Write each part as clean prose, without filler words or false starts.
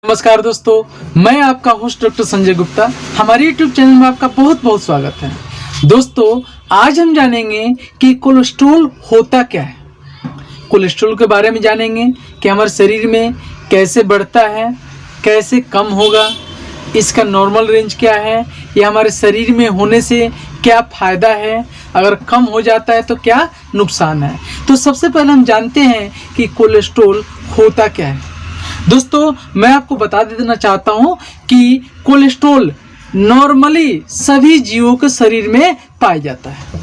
नमस्कार दोस्तों, मैं आपका होस्ट डॉक्टर संजय गुप्ता। हमारे यूट्यूब चैनल में आपका बहुत बहुत स्वागत है। दोस्तों, आज हम जानेंगे कि कोलेस्ट्रॉल होता क्या है। कोलेस्ट्रॉल के बारे में जानेंगे कि हमारे शरीर में कैसे बढ़ता है, कैसे कम होगा, इसका नॉर्मल रेंज क्या है, या हमारे शरीर में होने से क्या फ़ायदा है, अगर कम हो जाता है तो क्या नुकसान है। तो सबसे पहले हम जानते हैं कि कोलेस्ट्रॉल होता क्या है। दोस्तों, मैं आपको बता देना चाहता हूं कि कोलेस्ट्रॉल नॉर्मली सभी जीवों के शरीर में पाया जाता है।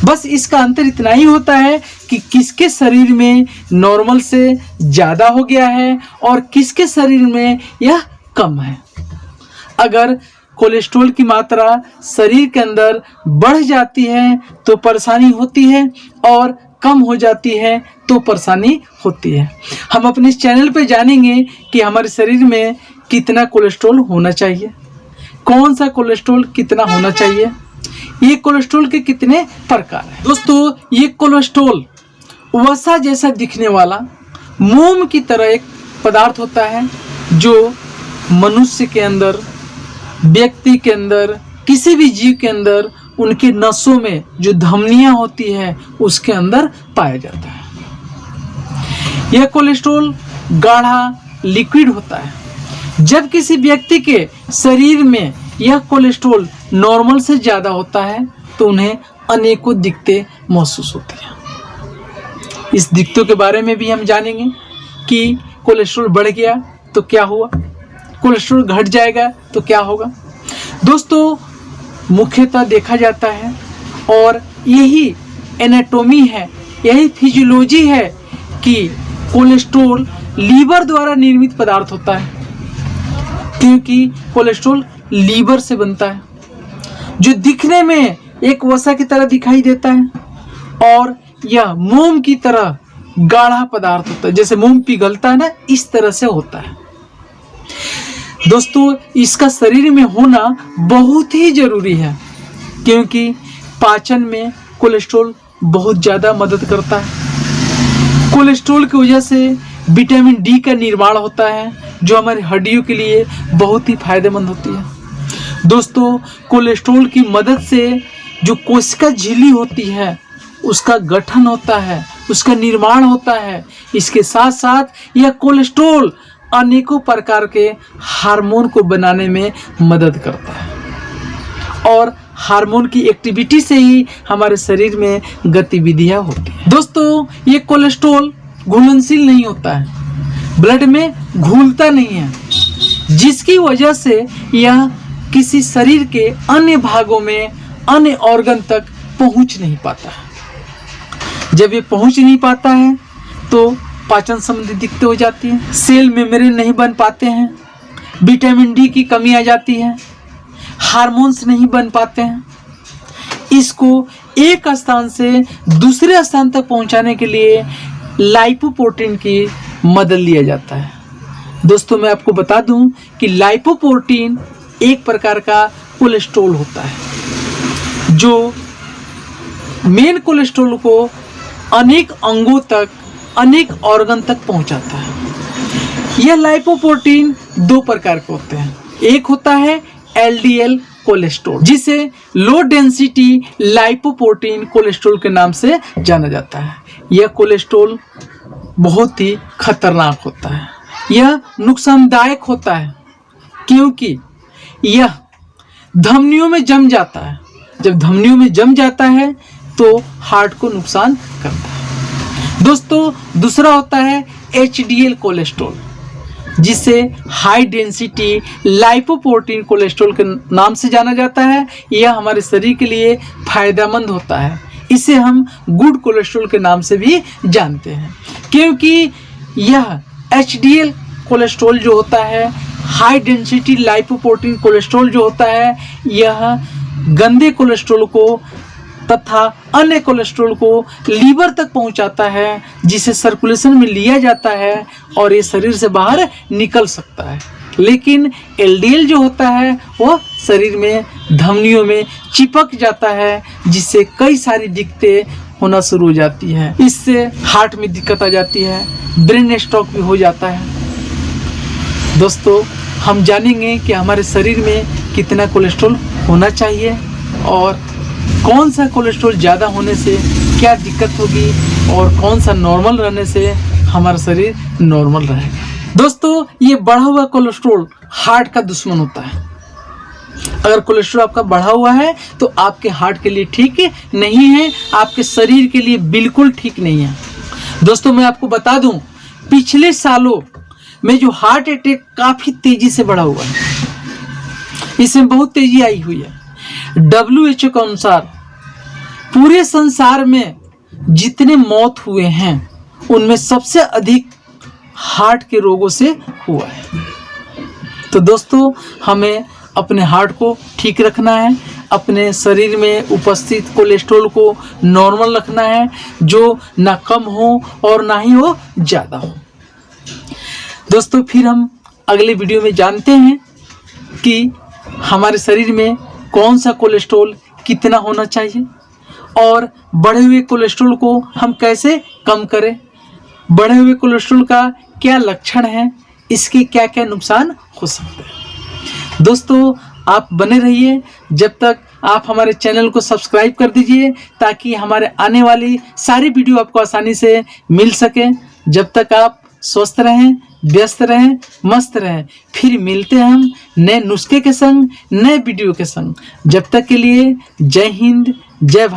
बस इसका अंतर इतना ही होता है कि किसके शरीर में नॉर्मल से ज़्यादा हो गया है और किसके शरीर में यह कम है। अगर कोलेस्ट्रॉल की मात्रा शरीर के अंदर बढ़ जाती है तो परेशानी होती है, और कम हो जाती है तो परेशानी होती है। हम अपने इस चैनल पे जानेंगे कि हमारे शरीर में कितना कोलेस्ट्रॉल होना चाहिए, कौन सा कोलेस्ट्रॉल कितना होना चाहिए, ये कोलेस्ट्रॉल के कितने प्रकार हैं। दोस्तों, ये कोलेस्ट्रॉल वसा जैसा दिखने वाला मोम की तरह एक पदार्थ होता है जो मनुष्य के अंदर, व्यक्ति के अंदर, किसी भी जीव के अंदर उनकी नसों में जो धमनियां होती है उसके अंदर पाया जाता है। यह कोलेस्ट्रॉल गाढ़ा लिक्विड होता है। जब किसी व्यक्ति के शरीर में यह कोलेस्ट्रॉल नॉर्मल से ज़्यादा होता है तो उन्हें अनेकों दिक्कतें महसूस होती हैं। इस दिक्कतों के बारे में भी हम जानेंगे कि कोलेस्ट्रॉल बढ़ गया तो क्या हुआ, कोलेस्ट्रॉल घट जाएगा तो क्या होगा। दोस्तों, मुख्यतः देखा जाता है, और यही एनाटॉमी है, यही फिजियोलॉजी है कि कोलेस्ट्रॉल लीवर द्वारा निर्मित पदार्थ होता है, क्योंकि कोलेस्ट्रॉल लीवर से बनता है, जो दिखने में एक वसा की तरह दिखाई देता है, और यह मोम की तरह गाढ़ा पदार्थ होता है। जैसे मोम पिघलता है ना, इस तरह से होता है। दोस्तों, इसका शरीर में होना बहुत ही जरूरी है, क्योंकि पाचन में कोलेस्ट्रॉल बहुत ज़्यादा मदद करता है। कोलेस्ट्रॉल की वजह से विटामिन डी का निर्माण होता है, जो हमारी हड्डियों के लिए बहुत ही फायदेमंद होती है। दोस्तों, कोलेस्ट्रॉल की मदद से जो कोशिका झिल्ली होती है उसका गठन होता है, उसका निर्माण होता है। इसके साथ साथ यह कोलेस्ट्रॉल अनेकों प्रकार के हार्मोन को बनाने में मदद करता है, और हार्मोन की एक्टिविटी से ही हमारे शरीर में गतिविधियां होती हैं। दोस्तों, ये कोलेस्ट्रॉल घुलनशील नहीं होता है, ब्लड में घुलता नहीं है, जिसकी वजह से यह किसी शरीर के अन्य भागों में, अन्य ऑर्गन तक पहुंच नहीं पाता है। जब ये पहुंच नहीं पाता है तो पाचन संबंधी दिक्कतें हो जाती हैं, सेल मेम्ब्रेन नहीं बन पाते हैं, विटामिन डी की कमी आ जाती है, हार्मोन्स नहीं बन पाते हैं। इसको एक स्थान से दूसरे स्थान तक पहुंचाने के लिए लाइपोप्रोटीन की मदद लिया जाता है। दोस्तों, मैं आपको बता दूं कि लाइपोप्रोटीन एक प्रकार का कोलेस्ट्रॉल होता है, जो मेन कोलेस्ट्रॉल को अनेक अंगों तक, अनेक ऑर्गन तक पहुंचाता है। यह लाइपोप्रोटीन दो प्रकार के होते हैं। एक होता है एलडीएल कोलेस्ट्रॉल, जिसे लो डेंसिटी लाइपोप्रोटीन कोलेस्ट्रॉल के नाम से जाना जाता है। यह कोलेस्ट्रॉल बहुत ही खतरनाक होता है, यह नुकसानदायक होता है, क्योंकि यह धमनियों में जम जाता है। जब धमनियों में जम जाता है तो हार्ट को नुकसान करता है। दोस्तों, दूसरा होता है एचडीएल कोलेस्ट्रॉल, जिसे हाई डेंसिटी लाइपोप्रोटीन कोलेस्ट्रॉल के नाम से जाना जाता है। यह हमारे शरीर के लिए फायदेमंद होता है। इसे हम गुड कोलेस्ट्रॉल के नाम से भी जानते हैं, क्योंकि यह एचडीएल कोलेस्ट्रॉल जो होता है, हाई डेंसिटी लाइपोप्रोटीन कोलेस्ट्रॉल जो होता है, यह गंदे कोलेस्ट्रॉल को तथा अन्य कोलेस्ट्रॉल को लीवर तक पहुंचाता है, जिसे सर्कुलेशन में लिया जाता है और ये शरीर से बाहर निकल सकता है। लेकिन एलडीएल जो होता है वह शरीर में, धमनियों में चिपक जाता है, जिससे कई सारी दिक्कतें होना शुरू हो जाती है। इससे हार्ट में दिक्कत आ जाती है, ब्रेन स्ट्रोक भी हो जाता है। दोस्तों हम जानेंगे कि हमारे शरीर में कितना कोलेस्ट्रॉल होना चाहिए और कौन सा कोलेस्ट्रॉल ज़्यादा होने से क्या दिक्कत होगी और कौन सा नॉर्मल रहने से हमारा शरीर नॉर्मल रहेगा। दोस्तों ये बढ़ा हुआ कोलेस्ट्रॉल हार्ट का दुश्मन होता है। अगर कोलेस्ट्रॉल आपका बढ़ा हुआ है तो आपके हार्ट के लिए ठीक नहीं है, आपके शरीर के लिए बिल्कुल ठीक नहीं है। दोस्तों मैं आपको बता दूं, पिछले सालों में जो हार्ट अटैक काफ़ी तेज़ी से बढ़ा हुआ है, इसमें बहुत तेज़ी आई हुई है। WHO के अनुसार पूरे संसार में जितने मौत हुए हैं उनमें सबसे अधिक हार्ट के रोगों से हुआ है। तो दोस्तों हमें अपने हार्ट को ठीक रखना है, अपने शरीर में उपस्थित कोलेस्ट्रॉल को नॉर्मल रखना है, जो ना कम हो और ना ही वो ज़्यादा हो। दोस्तों फिर हम अगले वीडियो में जानते हैं कि हमारे शरीर में कौन सा कोलेस्ट्रॉल कितना होना चाहिए और बढ़े हुए कोलेस्ट्रॉल को हम कैसे कम करें, बढ़े हुए कोलेस्ट्रॉल का क्या लक्षण है, इसके क्या क्या नुकसान हो सकते हैं। दोस्तों आप बने रहिए, जब तक आप हमारे चैनल को सब्सक्राइब कर दीजिए ताकि हमारे आने वाली सारी वीडियो आपको आसानी से मिल सके। जब तक आप स्वस्थ रहें, व्यस्त रहें, मस्त रहें। फिर मिलते हैं हम नए नुस्खे के संग, नए वीडियो के संग। जब तक के लिए जय हिंद, जय भारत।